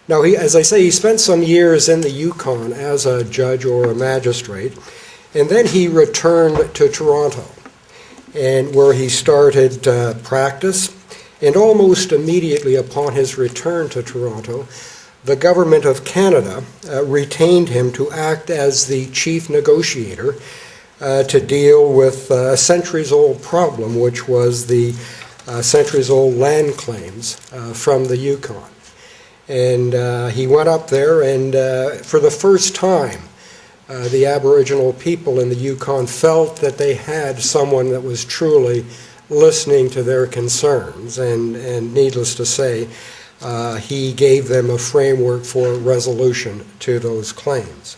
Now, as I say, he spent some years in the Yukon as a judge or a magistrate, and then he returned to Toronto, and where he started practice. And almost immediately upon his return to Toronto, the Government of Canada retained him to act as the chief negotiator to deal with a centuries-old problem, which was the centuries-old land claims from the Yukon. And he went up there, and for the first time, the Aboriginal people in the Yukon felt that they had someone that was truly listening to their concerns, and needless to say, he gave them a framework for resolution to those claims.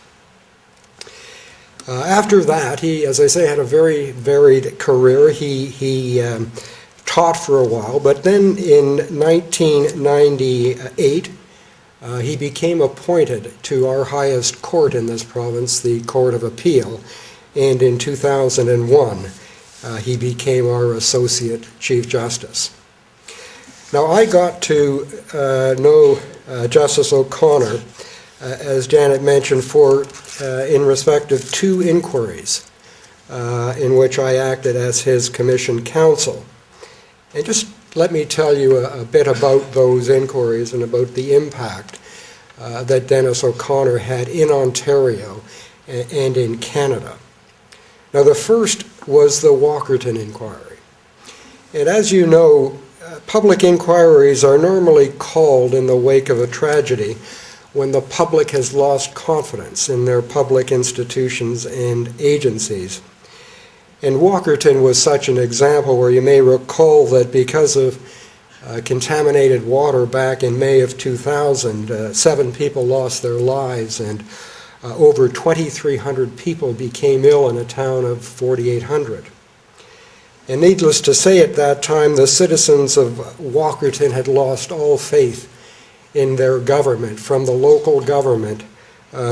After that, he, as I say, had a very varied career. He taught for a while, but then in 1998, he became appointed to our highest court in this province, the Court of Appeal, and in 2001, he became our Associate Chief Justice. Now, I got to know Justice O'Connor, as Janet mentioned, in respect of two inquiries in which I acted as his commission counsel. And just let me tell you a bit about those inquiries and about the impact that Dennis O'Connor had in Ontario and in Canada. Now, the first was the Walkerton inquiry. And as you know, public inquiries are normally called in the wake of a tragedy when the public has lost confidence in their public institutions and agencies. And Walkerton was such an example where you may recall that because of contaminated water back in May of 2000, 7 people lost their lives, and over 2,300 people became ill in a town of 4,800. And needless to say, at that time, the citizens of Walkerton had lost all faith in their government, from the local government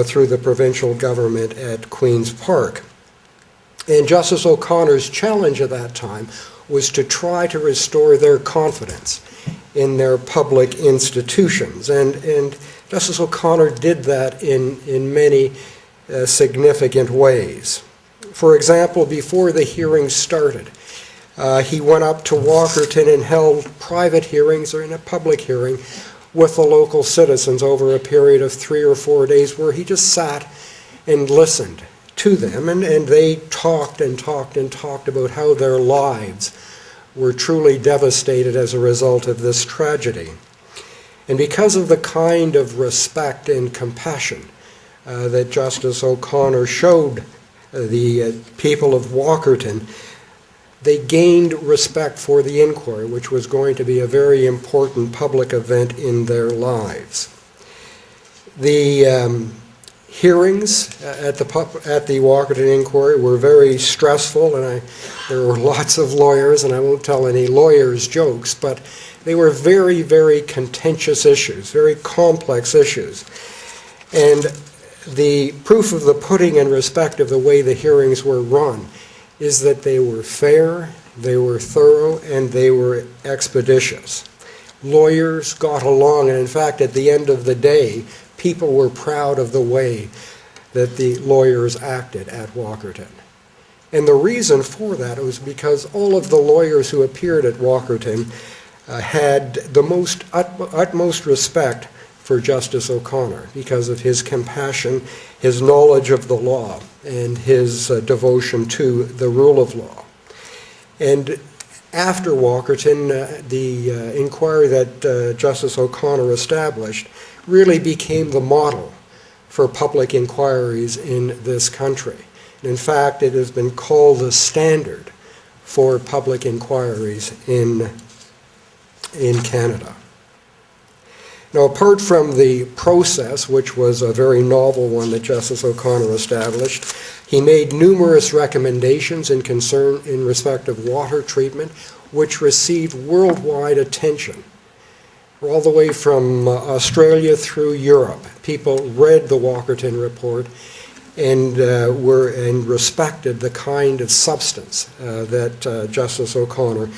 through the provincial government at Queen's Park. And Justice O'Connor's challenge at that time was to try to restore their confidence in their public institutions. And Justice O'Connor did that in many significant ways. For example, before the hearing started, he went up to Walkerton and held private hearings, or in a public hearing, with the local citizens over a period of 3 or 4 days, where he just sat and listened to them, and they talked and talked and talked about how their lives were truly devastated as a result of this tragedy. And because of the kind of respect and compassion that Justice O'Connor showed the people of Walkerton, they gained respect for the inquiry, which was going to be a very important public event in their lives. The hearings at the Walkerton inquiry were very stressful, and there were lots of lawyers, and I won't tell any lawyers' jokes, but they were very, very contentious issues, very complex issues. And the proof of the pudding in respect of the way the hearings were run is that they were fair, they were thorough, and they were expeditious. Lawyers got along, and in fact, at the end of the day, people were proud of the way that the lawyers acted at Walkerton. And the reason for that was because all of the lawyers who appeared at Walkerton had the utmost respect for Justice O'Connor because of his compassion, his knowledge of the law, and his devotion to the rule of law. And after Walkerton, the inquiry that Justice O'Connor established really became the model for public inquiries in this country. And in fact, it has been called the standard for public inquiries in Canada. Now, apart from the process, which was a very novel one that Justice O'Connor established, he made numerous recommendations in respect of water treatment, which received worldwide attention. All the way from Australia through Europe, people read the Walkerton report and respected the kind of substance that Justice O'Connor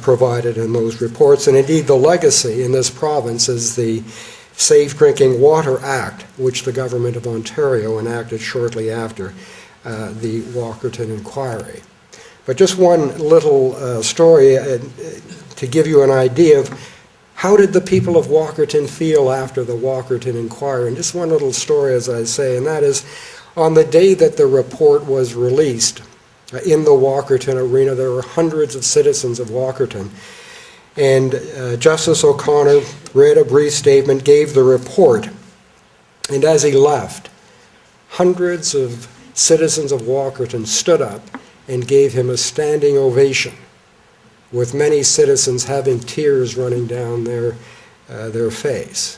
provided in those reports. And indeed, the legacy in this province is the Safe Drinking Water Act, which the government of Ontario enacted shortly after the Walkerton inquiry. But just one little story to give you an idea of how did the people of Walkerton feel after the Walkerton inquiry. And just one little story, as I say, and that is on the day that the report was released in the Walkerton arena, there were hundreds of citizens of Walkerton. And Justice O'Connor read a brief statement, gave the report, and as he left, hundreds of citizens of Walkerton stood up and gave him a standing ovation, with many citizens having tears running down their face.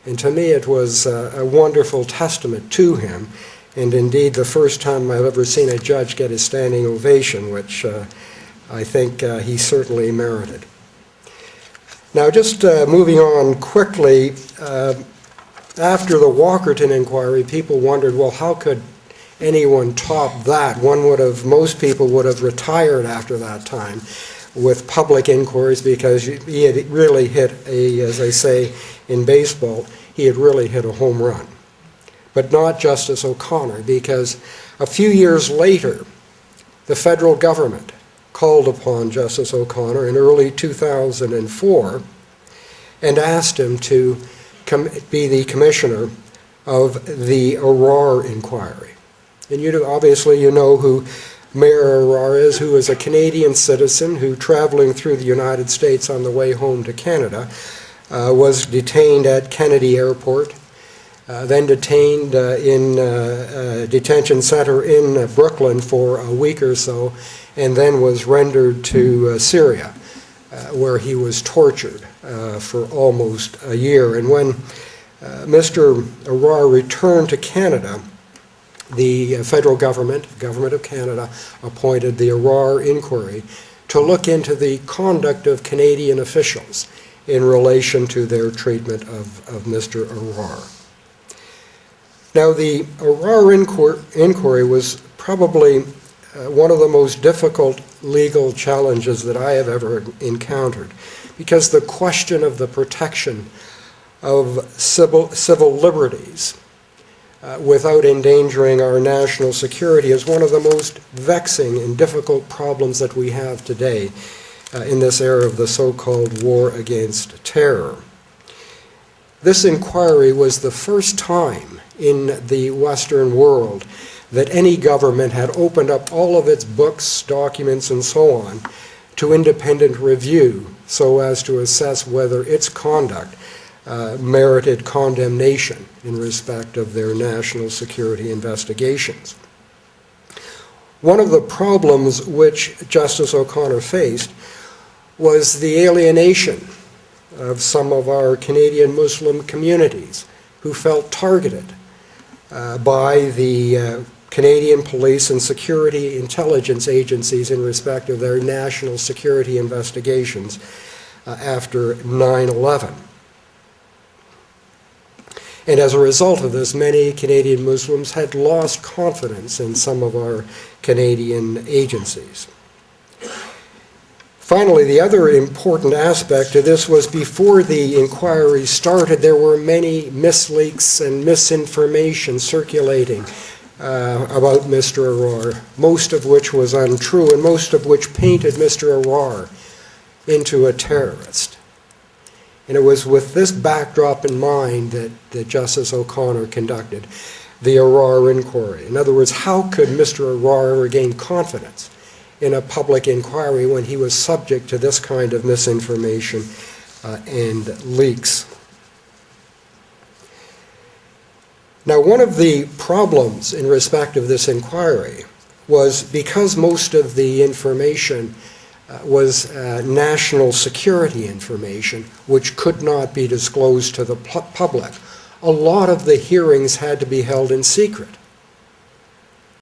And to me it was a wonderful testament to him, and indeed the first time I've ever seen a judge get a standing ovation, which I think he certainly merited. Now, just moving on quickly, after the Walkerton inquiry, people wondered, well, how could anyone top that? Most people would have retired after that time with public inquiries, because he had really hit as they say in baseball, he had really hit a home run. But not Justice O'Connor, because a few years later, the federal government called upon Justice O'Connor in early 2004 and asked him to be the commissioner of the Arar inquiry. And obviously you know who Mayor Arar is, who is a Canadian citizen who, traveling through the United States on the way home to Canada, was detained at Kennedy Airport, then detained in a detention center in Brooklyn for a week or so, and then was rendered to Syria, where he was tortured for almost a year. And when Mr. Arar returned to Canada, the federal government of Canada, appointed the Arar inquiry to look into the conduct of Canadian officials in relation to their treatment of Mr. Arar. Now, the Arar inquiry was probably one of the most difficult legal challenges that I have ever encountered, because the question of the protection of civil liberties without endangering our national security is one of the most vexing and difficult problems that we have today in this era of the so-called war against terror. This inquiry was the first time in the Western world that any government had opened up all of its books, documents, and so on to independent review so as to assess whether its conduct merited condemnation in respect of their national security investigations. One of the problems which Justice O'Connor faced was the alienation of some of our Canadian Muslim communities who felt targeted by the Canadian police and security intelligence agencies in respect of their national security investigations after 9/11. And as a result of this, many Canadian Muslims had lost confidence in some of our Canadian agencies. Finally, the other important aspect of this was before the inquiry started, there were many misleaks and misinformation circulating about Mr. Arar, most of which was untrue and most of which painted Mr. Arar into a terrorist. And it was with this backdrop in mind that Justice O'Connor conducted the Arar inquiry. In other words, how could Mr. Arar regain confidence in a public inquiry when he was subject to this kind of misinformation and leaks? Now, one of the problems in respect of this inquiry was because most of the information was national security information, which could not be disclosed to the public. A lot of the hearings had to be held in secret.